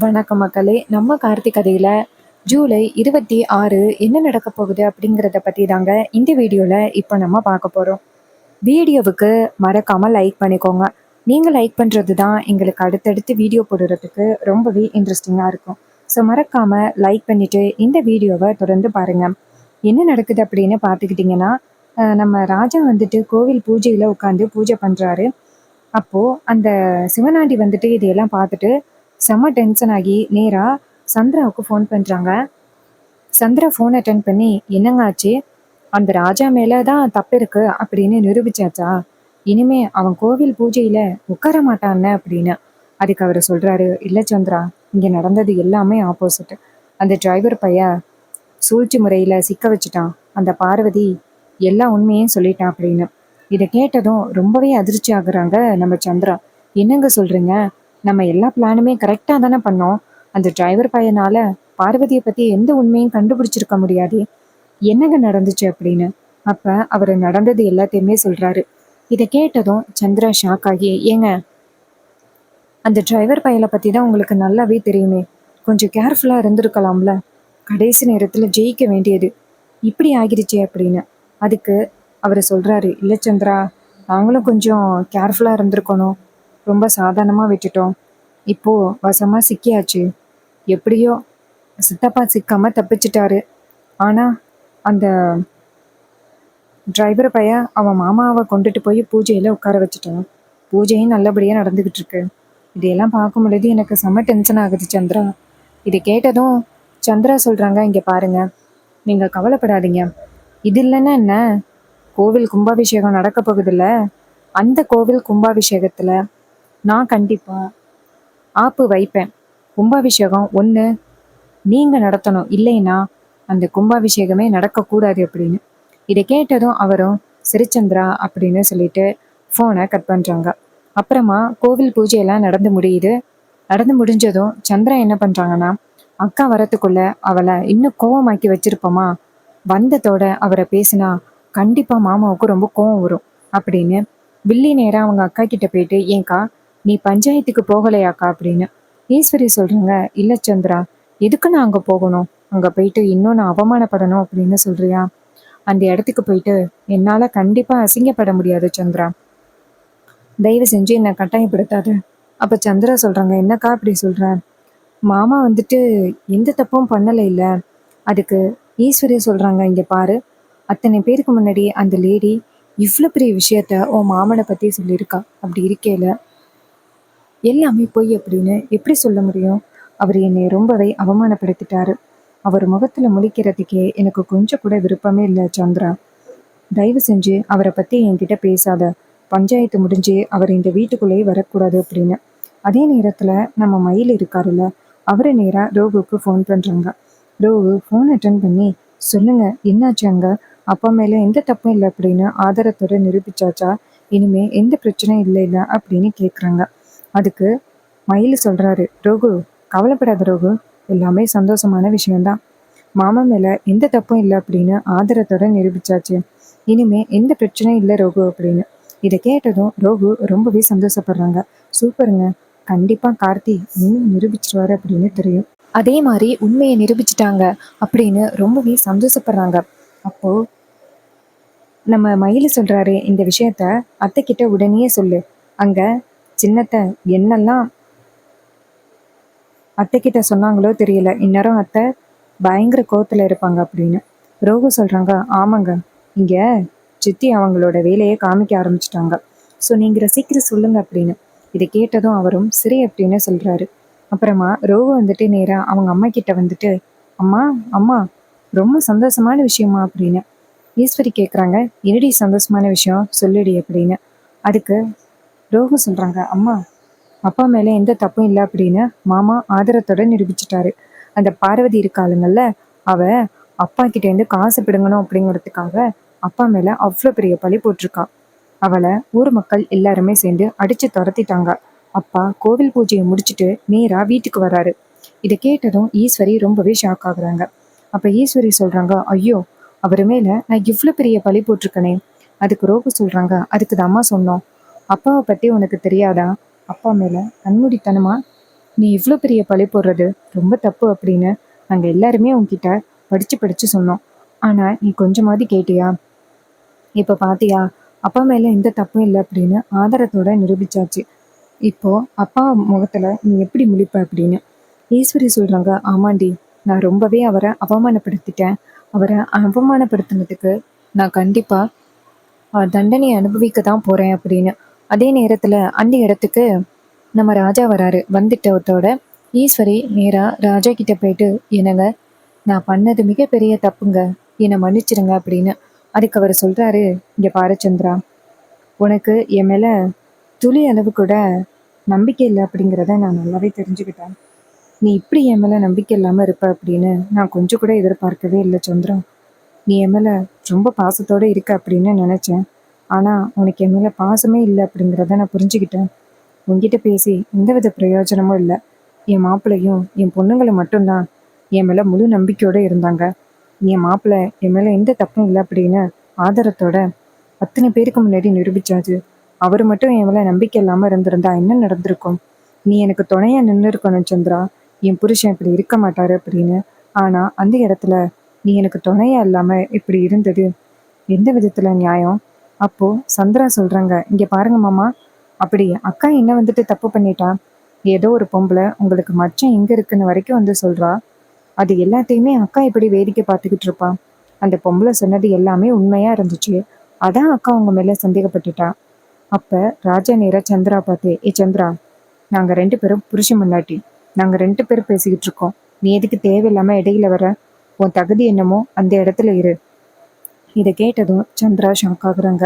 வணக்கம் மக்களே. நம்ம கார்த்திக் கதையில ஜூலை 26 என்ன நடக்க போகுது அப்படிங்கிறத பத்தி தாங்க இந்த வீடியோல இப்போ நம்ம பார்க்க போறோம். வீடியோவுக்கு மறக்காம லைக் பண்ணிக்கோங்க. நீங்க லைக் பண்றது தான் எங்களுக்கு அடுத்தடுத்து வீடியோ போடுறதுக்கு ரொம்பவே இன்ட்ரெஸ்டிங்கா இருக்கும். ஸோ மறக்காம லைக் பண்ணிட்டு இந்த வீடியோவை தொடர்ந்து பாருங்க. என்ன நடக்குது அப்படின்னு பார்த்துக்கிட்டிங்கன்னா, நம்ம ராஜா வந்துட்டு கோவில் பூஜையில உட்காந்து பூஜை பண்றாரு. அப்போ அந்த சிவனாண்டி வந்துட்டு இதையெல்லாம் பார்த்துட்டு செம்ம டென்ஷன் ஆகி நேரா சந்திராவுக்கு ஃபோன் பண்றாங்க. சந்திரா ஃபோன் அட்டன் பண்ணி, என்னங்க ஆச்சு? அந்த ராஜா மேல தான் தப்பு இருக்கு அப்படின்னு நிரூபிச்சாச்சா? இனிமே அவன் கோவில் பூஜையில உட்கார மாட்டான்னு அப்படின்னு. அதுக்கு அவர் சொல்றாரு, இல்ல சந்திரா, இங்க நடந்தது எல்லாமே ஆப்போசிட். அந்த டிரைவர் பையன் சூழ்ச்சி முறையில சிக்க வச்சுட்டான். அந்த பார்வதி எல்லா உண்மையும் சொல்லிட்டான் அப்படின்னு. இதை கேட்டதும் ரொம்பவே அதிர்ச்சி ஆகுறாங்க நம்ம சந்திரா. என்னங்க சொல்றீங்க? நம்ம எல்லா பிளானுமே கரெக்டா தானே பண்ணோம். அந்த டிரைவர் பையனால பார்வதியை பத்தி எந்த உண்மையும் கண்டுபிடிச்சிருக்க முடியாது. என்னங்க நடந்துச்சு அப்படின்னு. அப்ப அவர் நடந்தது எல்லாத்தையுமே சொல்றாரு. இதை கேட்டதும் சந்திரா ஷாக் ஆகி, ஏங்க, அந்த டிரைவர் பையலை பத்தி தான் உங்களுக்கு நல்லாவே தெரியுமே. கொஞ்சம் கேர்ஃபுல்லா இருந்திருக்கலாம்ல. கடைசி நேரத்துல ஜெயிக்க வேண்டியது இப்படி ஆகிருச்சே அப்படின்னு. அதுக்கு அவர் சொல்றாரு, இல்ல சந்திரா, நாங்களும் கொஞ்சம் கேர்ஃபுல்லா இருந்திருக்கணும். ரொம்ப சாதாரணமா விட்டுட்டோம். இப்போ வசமா சிக்கியாச்சு. எப்படியோ சித்தப்பா சிக்காம தப்பிச்சிட்டாரு. ஆனா அந்த டிரைவர் பையன் அவன் மாமாவை கொண்டுட்டு போய் பூஜையில உட்கார வச்சுட்டான். பூஜையும் நல்லபடியா நடந்துகிட்டு இருக்கு. இதையெல்லாம் பார்க்கும் பொழுது எனக்கு செம்ம டென்ஷன் ஆகுது சந்திரா. இதை கேட்டதும் சந்திரா சொல்றாங்க, இங்க பாருங்க, நீங்க கவலைப்படாதீங்க. இது இல்லைன்னா என்ன, கோவில் கும்பாபிஷேகம் நடக்க போகுதுல்ல, அந்த கோவில் கும்பாபிஷேகத்துல நான் கண்டிப்பா ஆப்பு வைப்பேன். கும்பாபிஷேகம் ஒன்று நீங்க நடத்தணும், இல்லைன்னா அந்த கும்பாபிஷேகமே நடக்கக்கூடாது அப்படின்னு. இதை கேட்டதும் அவரும் சிறிச்சந்திரா அப்படின்னு சொல்லிட்டு ஃபோனை கட் பண்றாங்க. அப்புறமா கோவில் பூஜையெல்லாம் நடந்து முடியுது. நடந்து முடிஞ்சதும் சந்திரா என்ன பண்றாங்கன்னா, அக்கா வரத்துக்குள்ள அவளை இன்னும் கோவமாக்கி வச்சிருப்போமா, வந்ததோட அவரை பேசினா கண்டிப்பா மாமாவுக்கு ரொம்ப கோவம் வரும் அப்படின்னு வில்லி நேரா அவங்க அக்கா கிட்ட போயிட்டு, ஏன்க்கா நீ பஞ்சாயத்துக்கு போகலையாக்கா அப்படின்னு. ஈஸ்வரி சொல்றாங்க, இல்ல சந்திரா, எதுக்கு நான் அங்க போகணும்? அங்க போயிட்டு இன்னும் நான் அவமானப்படணும் அப்படின்னு சொல்றியா? அந்த இடத்துக்கு போயிட்டு என்னால கண்டிப்பா அசிங்கப்பட முடியாது சந்திரா. தயவு செஞ்சு என்னை கட்டாயப்படுத்தாது. அப்ப சந்திரா சொல்றாங்க, என்னக்கா அப்படி சொல்ற? மாமா வந்துட்டு எந்த தப்பும் பண்ணலை இல்ல. அதுக்கு ஈஸ்வரி சொல்றாங்க, இங்க பாரு, அத்தனை பேருக்கு முன்னாடி அந்த லேடி இவ்வளோ பெரிய விஷயத்த உன் மாமனை பத்தி சொல்லியிருக்கா. அப்படி இருக்கேல எல்லாமே பொய் அப்படின்னு எப்படி சொல்ல முடியும்? அவர் என்னை ரொம்பவே அவமானப்படுத்திட்டாரு. அவர் முகத்துல முழிக்கிறதுக்கே எனக்கு கொஞ்சம் கூட விருப்பமே இல்லை சந்திரா. தயவு செஞ்சு அவரை பத்தி என்கிட்ட பேசாத. பஞ்சாயத்து முடிஞ்சு அவர் இந்த வீட்டுக்குள்ளேயே வரக்கூடாது அப்படின்னு. அதே நேரத்துல நம்ம மயில் இருக்காருல்ல, அவரை நேரா ரோகுக்கு ஃபோன் பண்றாங்க. ரோகு ஃபோன் அட்டன் பண்ணி, சொல்லுங்க, என்னாச்சு அங்க? அப்பா மேல எந்த தப்பும் இல்லை அப்படின்னு ஆதாரத்தோட நிரூபிச்சாச்சா? இனிமே எந்த பிரச்சனையும் இல்லை இல்லை அப்படின்னு கேட்குறாங்க. அதுக்கு மயில் சொல்றாரு, ரோகு, கவலைப்படாத ரோகு, எல்லாமே சந்தோஷமான விஷயம்தான். மாமா மேல எந்த தப்பும் இல்லை அப்படின்னு ஆதாரத்தோட நிரூபிச்சாச்சு. இனிமே எந்த பிரச்சனையும் இல்லை ரோகு அப்படின்னு. இதை கேட்டதும் ரோகு ரொம்பவே சந்தோஷப்படுறாங்க. சூப்பருங்க, கண்டிப்பா கார்த்தி இன்னும் நிரூபிச்சிருவாரு அப்படின்னு தெரியும். அதே மாதிரி உண்மையை நிரூபிச்சிட்டாங்க அப்படின்னு ரொம்பவே சந்தோஷப்படுறாங்க. அப்போ நம்ம மயில் சொல்றாரு, இந்த விஷயத்த அத்தை கிட்ட உடனே சொல்லு. அங்க சின்னத்தை என்னெல்லாம் அத்தை கிட்ட சொன்னாங்களோ தெரியல, இந்நேரம் அத்தை பயங்கர கோவத்துல இருப்பாங்க அப்படின்னு. ரோகு சொல்றாங்க, ஆமாங்க, இங்க சித்தி அவங்களோட வேலையை காமிக்க ஆரம்பிச்சிட்டாங்க. ஸோ நீங்க சீக்கிரம் சொல்லுங்க அப்படின்னு. இதை கேட்டதும் அவரும் சரி அப்படின்னு சொல்றாரு. அப்புறமா ரோகு வந்துட்டு நேரா அவங்க அம்மா கிட்ட வந்துட்டு, அம்மா, அம்மா, ரொம்ப சந்தோஷமான விஷயமா அப்படின்னு. ஈஸ்வரி கேட்குறாங்க, என்னடி சந்தோஷமான விஷயம் சொல்லுடி அப்படின்னு. அதுக்கு ரோகு சொல்றாங்க, அம்மா, அப்பா மேல எந்த தப்பும் இல்லை அப்படின்னு மாமா ஆதாரத்தோட நிரூபிச்சிட்டாரு. அந்த பார்வதி இருக்காளுங்கல்ல, அவ அப்பா கிட்ட இருந்து காசு பிடுங்கணும் அப்படிங்கிறதுக்காக அப்பா மேல அவ்வளோ பெரிய பழி போட்டிருக்கா. அவளை ஊர் மக்கள் எல்லாருமே சேர்ந்து அடிச்சு துரத்திட்டாங்க. அப்பா கோவில் பூஜையை முடிச்சுட்டு நேரா வீட்டுக்கு வராரு. இதை கேட்டதும் ஈஸ்வரி ரொம்பவே ஷாக் ஆகுறாங்க. அப்ப ஈஸ்வரி சொல்றாங்க, ஐயோ, அவர் மேல நான் இவ்வளோ பெரிய பழி போட்டிருக்கனே. அதுக்கு ரோகு சொல்றாங்க, அதுக்கு தான் அம்மா சொன்னோம். அப்பாவை பத்தி உனக்கு தெரியாதா? அப்பா மேல கண்மூடித்தனமா நீ இவ்வளோ பெரிய பழி போடுறது ரொம்ப தப்பு அப்படின்னு நாங்கள் எல்லாருமே உன்கிட்ட படிச்சு படிச்சு சொன்னோம். ஆனா நீ கொஞ்சமாவது கேட்டியா? இப்ப பாத்தியா, அப்பா மேல எந்த தப்பும் இல்லை அப்படின்னு ஆதாரத்தோட நிரூபிச்சாச்சு. இப்போ அப்பா முகத்துல நீ எப்படி முழிப்ப அப்படின்னு. ஈஸ்வரி சொல்றாங்க, ஆமாண்டி, நான் ரொம்பவே அவரை அவமானப்படுத்திட்டேன். அவரை அவமானப்படுத்தினதுக்கு நான் கண்டிப்பா தண்டனை அனுபவிக்க தான் போறேன் அப்படின்னு. அதே நேரத்துல அந்த இடத்துக்கு நம்ம ராஜா வராரு. வந்துட்டதோட ஈஸ்வரி நேரா ராஜா கிட்ட போயிட்டு, என்னங்க, நான் பண்ணது மிகப்பெரிய தப்புங்க, என்னை மன்னிச்சிருங்க அப்படின்னு. அதுக்கு அவர் சொல்றாரு, இங்க பாரு சந்திரா, உனக்கு என் மேல துளி அளவு கூட நம்பிக்கை இல்லை அப்படிங்கிறத நான் நல்லாவே தெரிஞ்சுக்கிட்டேன். நீ இப்படி என் மேல நம்பிக்கை இல்லாம இருப்ப அப்படின்னு நான் கொஞ்சம் கூட எதிர்பார்க்கவே இல்லை சந்திரா. நீ என் மேல ரொம்ப பாசத்தோட இருக்க அப்படின்னு நினைச்சேன். ஆனா உனக்கு என் மேல பாசமே இல்லை அப்படிங்கிறத நான் புரிஞ்சுக்கிட்டேன். உன்கிட்ட பேசி எந்தவித பிரயோஜனமும் இல்லை. என் மாப்பிள்ளையும் என் பொண்ணுங்களும் மட்டும்தான் என் மேல முழு நம்பிக்கையோட இருந்தாங்க. என் மாப்பிள்ளை என் மேல எந்த தப்பும் இல்லை அப்படின்னு ஆதாரத்தோட அத்தனை பேருக்கு முன்னாடி நிரூபிச்சாச்சு. அவர் மட்டும் என் மேல நம்பிக்கை இல்லாம இருந்திருந்தா என்ன நடந்திருக்கும்? நீ எனக்கு துணையா நின்று இருக்கணும் சந்திரா. என் புருஷன் இப்படி இருக்க மாட்டாரு அப்படின்னு. ஆனா அந்த இடத்துல நீ எனக்கு துணையா இல்லாம இப்படி இருந்தது எந்த விதத்துல நியாயம்? அப்போ சந்திரா சொல்றாங்க, இங்க பாருங்க மாமா, அப்படி அக்கா என்ன வந்துட்டு தப்பு பண்ணிட்டா? ஏதோ ஒரு பொம்பளை உங்களுக்கு மச்சம் எங்க இருக்குன்னு வரைக்கும் வந்து சொல்றா. அது எல்லாத்தையுமே அக்கா இப்படி வேடிக்கை பார்த்துக்கிட்டு இருப்பா. அந்த பொம்பளை சொன்னது எல்லாமே உண்மையா இருந்துச்சு. அதான் அக்கா உங்க மேல சந்தேகப்பட்டுட்டா. அப்ப ராஜா நேரா சந்திரா பார்த்து, ஏ சந்திரா, நாங்க 2 பேரும் புருஷன் முன்னாடி, நாங்க 2 பேரும் பேசிக்கிட்டு இருக்கோம். நீ எதுக்கு தேவையில்லாம இடையில வர? உன் தகுதி என்னமோ அந்த இடத்துல இரு. இதை கேட்டதும் சந்திரா ஷாக் ஆகுறாங்க.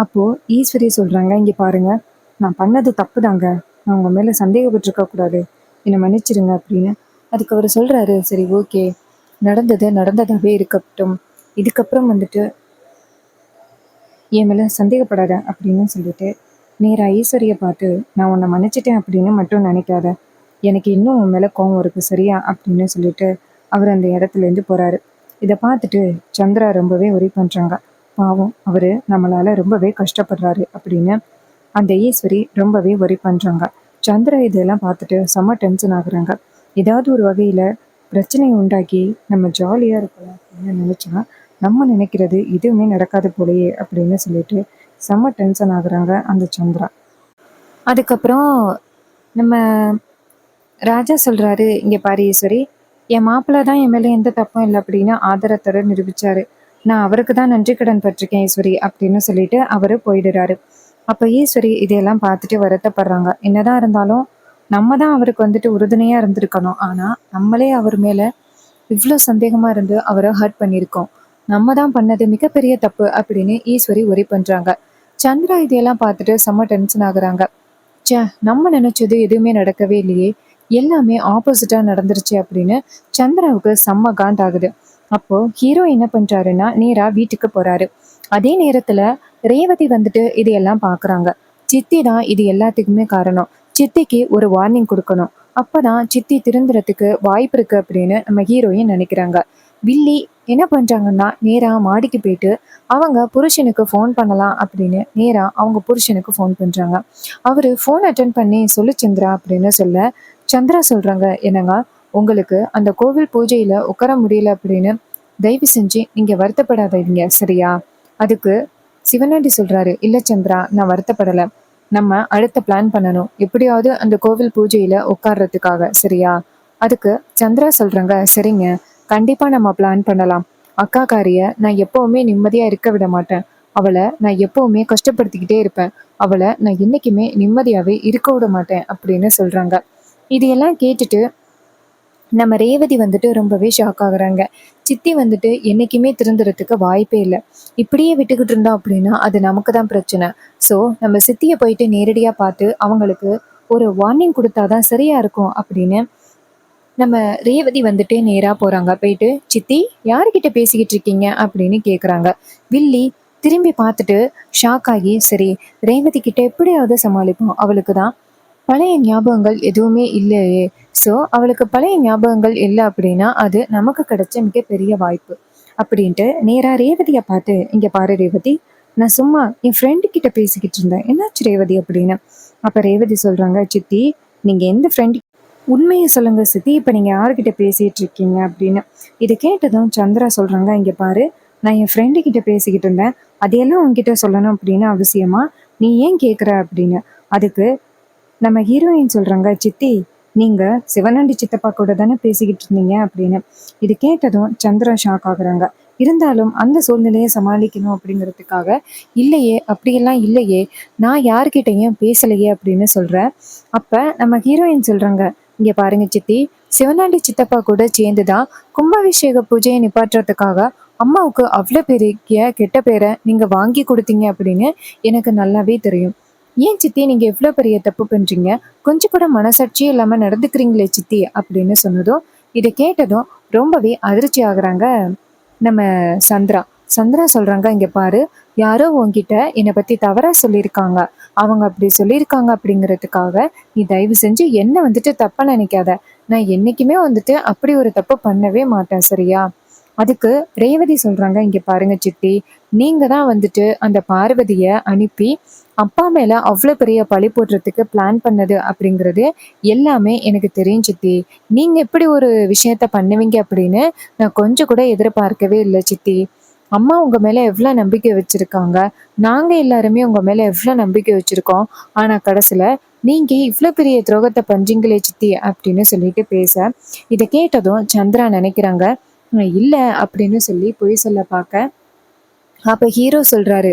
அப்போ ஈஸ்வரி சொல்றாங்க, இங்க பாருங்க, நான் பண்ணது தப்பு தாங்க, நான் உங்க மேல சந்தேகப்பட்டிருக்க கூடாது, என்னை மன்னிச்சிடுங்க அப்படின்னு. அதுக்கு அவர் சொல்றாரு, சரி ஓகே, நடந்தது நடந்ததாவே இருக்கட்டும், இதுக்கப்புறம் வந்துட்டு என் மேல சந்தேகப்படாத அப்படின்னு சொல்லிட்டு நேரா ஈஸ்வரியை பார்த்து, நான் உன்னை மன்னிச்சிட்டேன் அப்படின்னு மட்டும் நினைக்காத, எனக்கு இன்னும் உன் மேல கோவம் இருக்கு சரியா அப்படின்னு சொல்லிட்டு அவர் அந்த இடத்துல இருந்து போறாரு. இதை பார்த்துட்டு சந்திரா ரொம்பவே ஒரி பண்றாங்க. பாவம், அவரு நம்மளால ரொம்பவே கஷ்டப்படுறாரு அப்படின்னு அந்த ஈஸ்வரி ரொம்பவே ஒரி பண்றாங்க. சந்திரா இதெல்லாம் பார்த்துட்டு செம்ம டென்ஷன் ஆகுறாங்க. ஏதாவது ஒரு வகையில பிரச்சனையை உண்டாக்கி நம்ம ஜாலியா இருக்கலாம் அப்படின்னு நினைச்சா, நம்ம நினைக்கிறது எதுவுமே நடக்காது போலயே அப்படின்னு சொல்லிட்டு செம்ம டென்ஷன் ஆகுறாங்க அந்த சந்திரா. அதுக்கப்புறம் நம்ம ராஜா சொல்றாரு, இங்க பாரு ஈஸ்வரி, என் மாப்பிள்ளை தான் என் மேல எந்த தப்பும் இல்லை அப்படின்னு ஆதாரத்தோட நிரூபிச்சாரு. நான் அவருக்கு தான் நன்றி கடன் பட்டிருக்கேன் ஈஸ்வரி அப்படின்னு சொல்லிட்டு அவரு போயிடுறாரு. அப்ப ஈஸ்வரி இதையெல்லாம் பார்த்துட்டு வருத்தப்படுறாங்க. என்னதான் இருந்தாலும் நம்ம தான் அவருக்கு வந்துட்டு உறுதுணையா இருந்திருக்கணும். ஆனா நம்மளே அவர் மேல இவ்வளோ சந்தேகமா இருந்து அவரை ஹர்ட் பண்ணியிருக்கோம். நம்ம தான் பண்ணது மிகப்பெரிய தப்பு அப்படின்னு ஈஸ்வரி ஒரி பண்றாங்க. சந்திரா இதையெல்லாம் பார்த்துட்டு செம்ம டென்ஷன் ஆகுறாங்க. ச்சே, நம்ம நினைச்சது எதுவுமே நடக்கவே இல்லையே, எல்லாமே ஆப்போசிட்டா நடந்துருச்சு அப்படின்னு சந்திராவுக்கு செம்ம காண்டாகுது. அப்போ ஹீரோ என்ன பண்றாருன்னா நேரா வீட்டுக்கு போறாரு. அதே நேரத்துல ரேவதி வந்துட்டு இதையெல்லாம் பாக்குறாங்க. சித்தி தான் இது எல்லாத்துக்குமே காரணம். சித்திக்கு ஒரு வார்னிங் கொடுக்கணும், அப்பதான் சித்தி திருந்துறதுக்கு வாய்ப்பு இருக்கு அப்படின்னு நம்ம ஹீரோயின் நினைக்கிறாங்க. வில்லி என்ன பண்றாங்கன்னா நேரா மாடிக்கு போயிட்டு அவங்க புருஷனுக்கு ஃபோன் பண்ணலாம் அப்படின்னு நேரா அவங்க புருஷனுக்கு ஃபோன் பண்றாங்க. அவரு ஃபோன் அட்டன் பண்ணி, சொல்லு சந்திரா அப்படின்னு சொல்ல, சந்திரா சொல்றாங்க, என்னங்க, உங்களுக்கு அந்த கோவில் பூஜையில உட்கார முடியல அப்படின்னு தயவு செஞ்சு நீங்க வருத்தப்படாதீங்க சரியா? அதுக்கு சிவனாண்டி சொல்றாரு, இல்ல சந்திரா, நான் வருத்தப்படல, நம்ம அடுத்த பிளான் பண்ணணும், எப்படியாவது அந்த கோவில் பூஜையில உட்கார்றதுக்காக சரியா? அதுக்கு சந்திரா சொல்றாங்க, சரிங்க, கண்டிப்பா நம்ம பிளான் பண்ணலாம். அக்காக்காரிய நான் எப்பவுமே நிம்மதியா இருக்க விட மாட்டேன். அவளை நான் எப்பவுமே கஷ்டப்படுத்திக்கிட்டே இருப்பேன். அவளை நான் என்னைக்குமே நிம்மதியாவே இருக்க விட மாட்டேன் அப்படின்னு சொல்றாங்க. இதையெல்லாம் கேட்டுட்டு நம்ம ரேவதி வந்துட்டு ரொம்பவே ஷாக் ஆகுறாங்க. சித்தி வந்துட்டு என்னைக்குமே திருந்துறதுக்கு வாய்ப்பே இல்லை. இப்படியே விட்டுக்கிட்டு இருந்தோம் அப்படின்னா அது நமக்கு தான் பிரச்சனை. ஸோ நம்ம சித்தியை போயிட்டு நேரடியாக பார்த்து அவங்களுக்கு ஒரு வார்னிங் கொடுத்தாதான் சரியா இருக்கும் அப்படின்னு நம்ம ரேவதி வந்துட்டு நேரா போறாங்க. போயிட்டு, சித்தி, யாருக்கிட்ட பேசிக்கிட்டு இருக்கீங்க அப்படின்னு கேக்குறாங்க. வில்லி திரும்பி பார்த்துட்டு ஷாக் ஆகி, சரி, ரேவதி கிட்ட எப்படியாவது சமாளிப்போம், அவளுக்கு தான் பழைய ஞாபகங்கள் எதுவுமே இல்லையே, ஸோ அவளுக்கு பழைய ஞாபகங்கள் இல்லை அப்படின்னா அது நமக்கு கிடைச்ச மிகப்பெரிய வாய்ப்பு அப்படின்ட்டு நேரா ரேவதியை பார்த்து, இங்க பாரு ரேவதி, நான் சும்மா என் ஃப்ரெண்டு கிட்ட பேசிக்கிட்டு இருந்தேன், என்னாச்சு ரேவதி அப்படின்னு. அப்ப ரேவதி சொல்றாங்க, சித்தி, நீங்க எந்த ஃப்ரெண்ட் உண்மையை சொல்லுங்க சித்தி, இப்போ நீங்கள் யார்கிட்ட பேசிகிட்டு இருக்கீங்க அப்படின்னு. இதை கேட்டதும் சந்திரா சொல்கிறாங்க, இங்கே பாரு, நான் என் ஃப்ரெண்டு கிட்ட பேசிக்கிட்டு இருந்தேன். அதையெல்லாம் உன்கிட்ட சொல்லணும் அப்படின்னு அவசியமா? நீ ஏன் கேட்குற அப்படின்னு. அதுக்கு நம்ம ஹீரோயின் சொல்கிறாங்க, சித்தி நீங்கள் சிவனாண்டி சித்தப்பா கூட தானே பேசிக்கிட்டு இருந்தீங்க அப்படின்னு. இது கேட்டதும் சந்திரா ஷாக் ஆகுறாங்க. இருந்தாலும் அந்த சூழ்நிலையை சமாளிக்கணும் அப்படிங்கிறதுக்காக, இல்லையே அப்படியெல்லாம் இல்லையே, நான் யார்கிட்டயும் பேசலையே அப்படின்னு சொல்கிறேன். அப்போ நம்ம ஹீரோயின் சொல்கிறாங்க, இங்கே பாருங்க சித்தி, சிவனாண்டி சித்தப்பா கூட சேர்ந்து தான் கும்பாபிஷேக பூஜையை நிப்பாட்டுறதுக்காக அம்மாவுக்கு அவ்வளோ பெரிய கெட்ட பேரை நீங்கள் வாங்கி கொடுத்தீங்க அப்படின்னு எனக்கு நல்லாவே தெரியும். ஏன் சித்தி நீங்கள் எவ்வளோ பெரிய தப்பு பண்ணுறீங்க? கொஞ்சம் கூட மனசாட்சியே இல்லாமல் நடந்துக்கிறீங்களே சித்தி அப்படின்னு சொன்னதும், இதை கேட்டதும் ரொம்பவே அதிர்ச்சி ஆகுறாங்க நம்ம சந்திரா. சந்திரா சொல்றாங்க, இங்க பாரு, யாரோ உன்கிட்ட என்னை பத்தி தவறா சொல்லியிருக்காங்க. அவங்க அப்படி சொல்லியிருக்காங்க அப்படிங்கிறதுக்காக நீ தயவு செஞ்சு என்ன வந்துட்டு தப்பா நினைக்காத. நான் என்னைக்குமே வந்துட்டு அப்படி ஒரு தப்பு பண்ணவே மாட்டேன், சரியா? அதுக்கு ரேவதி சொல்றாங்க, இங்க பாருங்க சித்தி, நீங்க தான் வந்துட்டு அந்த பார்வதிய அனுப்பி அப்பா மேல அவ்வளோ பெரிய பழி போடுறதுக்கு பிளான் பண்ணது அப்படிங்கிறது எல்லாமே எனக்கு தெரியும் சித்தி. நீங்க எப்படி ஒரு விஷயத்த பண்ணுவீங்க அப்படின்னு நான் கொஞ்சம் கூட எதிர்பார்க்கவே இல்லை சித்தி. அம்மா உங்க மேல எவ்வளோ நம்பிக்கை வச்சிருக்காங்க, நாங்க எல்லாருமே உங்க மேல எவ்வளோ நம்பிக்கை வச்சிருக்கோம். ஆனா கடைசியில நீங்க இவ்வளோ பெரிய துரோகத்தை பண்றீங்களே சித்தி அப்படின்னு சொல்லிட்டு பேச, இதை கேட்டதும் சந்திரா நினைக்கிறாங்க, இல்ல அப்படின்னு சொல்லி பொய் சொல்ல பார்க்க. அப்ப ஹீரோ சொல்றாரு,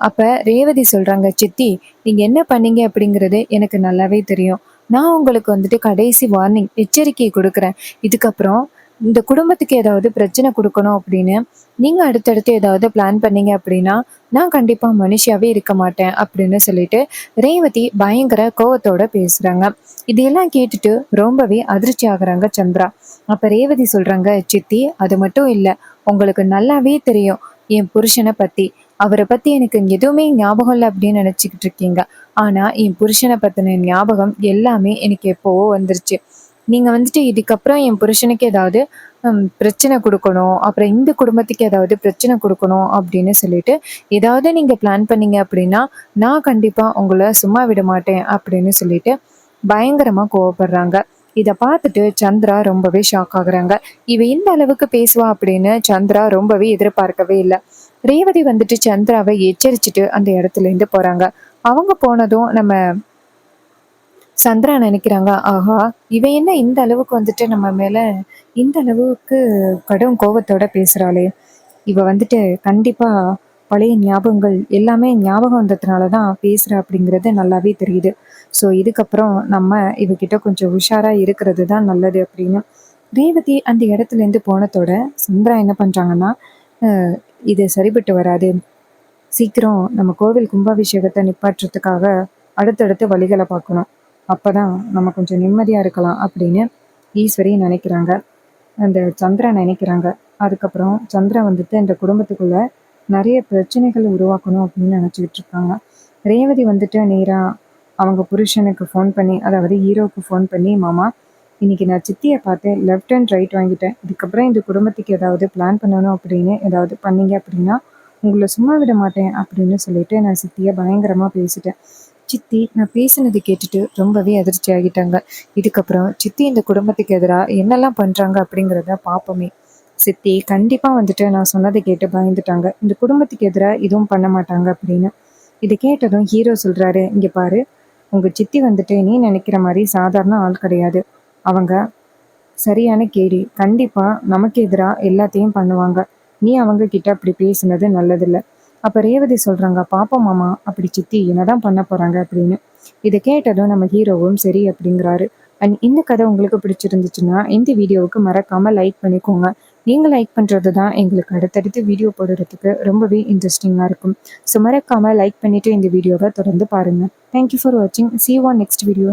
அப்ப ரேவதி சொல்றாங்க, சித்தி நீங்க என்ன பண்ணீங்க அப்படிங்கிறது எனக்கு நல்லாவே தெரியும். நான் உங்களுக்கு வந்துட்டு கடைசி வார்னிங் எச்சரிக்கை கொடுக்குறேன். இதுக்கப்புறம் இந்த குடும்பத்துக்கு ஏதாவது பிரச்சனை கொடுக்கணும் அப்படின்னு நீங்க அடுத்தடுத்து ஏதாவது பிளான் பண்ணீங்க அப்படின்னா நான் கண்டிப்பா மனுஷியாவே இருக்க மாட்டேன் அப்படின்னு சொல்லிட்டு ரேவதி பயங்கர கோவத்தோட பேசுறாங்க. இதையெல்லாம் கேட்டுட்டு ரொம்பவே அதிர்ச்சி ஆகுறாங்க சந்திரா. அப்ப ரேவதி சொல்றாங்க, சித்தி அது மட்டும் இல்ல, உங்களுக்கு நல்லாவே தெரியும் என் புருஷனை பத்தி. அவரை பத்தி எனக்கு எதுவுமே ஞாபகம் இல்லை அப்படின்னு நினைச்சுக்கிட்டு இருக்கீங்க. ஆனா என் புருஷனை பத்தின ஞாபகம் எல்லாமே எனக்கு எப்போவோ வந்துருச்சு. நீங்க வந்துட்டு இதுக்கப்புறம் என் புருஷனுக்கு ஏதாவது பிரச்சனை கொடுக்கணும், அப்புறம் இந்த குடும்பத்துக்கு ஏதாவது பிரச்சனை கொடுக்கணும் அப்படின்னு சொல்லிட்டு ஏதாவது நீங்க பிளான் பண்ணீங்க அப்படின்னா நான் கண்டிப்பா உங்களை சும்மா விட மாட்டேன் அப்படின்னு சொல்லிட்டு பயங்கரமா கோவப்படுறாங்க. இதை பார்த்துட்டு சந்திரா ரொம்பவே ஷாக் ஆகுறாங்க. இவ இந்த அளவுக்கு பேசுவா அப்படின்னு சந்திரா ரொம்பவே எதிர்பார்க்கவே இல்லை. ரேவதி வந்துட்டு சந்திராவை எச்சரிச்சுட்டு அந்த இடத்துல இருந்து போறாங்க. அவங்க போனதும் நம்ம சந்திரா நினைக்கிறாங்க, ஆஹா இவ என்ன இந்த அளவுக்கு வந்துட்டு நம்ம மேல இந்த அளவுக்கு கடும் கோபத்தோட பேசுறாளே, இவ வந்துட்டு கண்டிப்பா பழைய ஞாபகங்கள் எல்லாமே ஞாபகம் வந்ததுனால தான் பேசுறா அப்படிங்கிறது நல்லாவே தெரியுது. ஸோ இதுக்கப்புறம் நம்ம இவகிட்ட கொஞ்சம் உஷாரா இருக்கிறது தான் நல்லது அப்படின்னு ரேவதி அந்த இடத்துல இருந்து போனதோட சந்திரா என்ன பண்றாங்கன்னா, அஹ் இது சரிபட்டு வராது, சீக்கிரம் நம்ம கோவில் கும்பாபிஷேகத்தை நிப்பாட்டுறதுக்காக அடுத்தடுத்து வழிகளை பார்க்கணும். அப்பதான் நம்ம கொஞ்சம் நிம்மதியா இருக்கலாம் அப்படின்னு ஈஸ்வரி நினைக்கிறாங்க. அந்த சந்திரா நினைக்கிறாங்க. அதுக்கப்புறம் சந்திரா வந்துட்டு இந்த குடும்பத்துக்குள்ள நிறைய பிரச்சனைகள் உருவாக்கணும் அப்படின்னு நினச்சிக்கிட்டு இருக்காங்க. ரேவதி வந்துட்டு நேராக அவங்க புருஷனுக்கு ஃபோன் பண்ணி, அதாவது ஹீரோவுக்கு ஃபோன் பண்ணி, மாமா இன்னைக்கு நான் சித்தியை பார்த்து லெஃப்ட் அண்ட் ரைட் வாங்கிட்டேன். இதுக்கப்புறம் இந்த குடும்பத்துக்கு ஏதாவது பிளான் பண்ணணும் அப்படின்னு ஏதாவது பண்ணீங்க அப்படின்னா உங்களை சும்மா விட மாட்டேன் அப்படின்னு சொல்லிட்டு நான் சித்தியை பயங்கரமாக பேசிட்டேன். சித்தி நான் பேசினது கேட்டுட்டு ரொம்பவே அதிர்ச்சி ஆகிட்டாங்க. இதுக்கப்புறம் சித்தி இந்த குடும்பத்துக்கு எதிராக என்னெல்லாம் பண்ணுறாங்க அப்படிங்கிறத பார்ப்போமே. சித்தி கண்டிப்பாக வந்துட்டு நான் சொன்னதை கேட்டு பயந்துட்டாங்க. இந்த குடும்பத்துக்கு எதிராக எதுவும் பண்ண மாட்டாங்க அப்படின்னு. இதை கேட்டதும் ஹீரோ சொல்கிறாரு, இங்கே பாரு, உங்கள் சித்தி வந்துட்டு நீ நினைக்கிற மாதிரி சாதாரண ஆள் கிடையாது. அவங்க சரியான கேடி. கண்டிப்பா நமக்கு எதிரா எல்லாத்தையும் பண்ணுவாங்க. நீ அவங்க கிட்ட அப்படி பேசினது நல்லதில்ல. அப்ப ரேவதி சொல்றாங்க, பாப்போம் மாமா அப்படி சித்தி என்னதான் பண்ண போறாங்க அப்படின்னு. இதை கேட்டதும் நம்ம ஹீரோவும் சரி அப்படிங்கிறாரு. அண்ட் இந்த கதை உங்களுக்கு பிடிச்சிருந்துச்சுன்னா இந்த வீடியோவுக்கு மறக்காம லைக் பண்ணிக்கோங்க. நீங்க லைக் பண்றது தான் எங்களுக்கு அடுத்தடுத்து வீடியோ போடுறதுக்கு ரொம்பவே இன்ட்ரெஸ்டிங்கா இருக்கும். ஸோ மறக்காம லைக் பண்ணிட்டு இந்த வீடியோவை தொடர்ந்து பாருங்க. தேங்க்யூ ஃபார் வாட்சிங். See you on next video.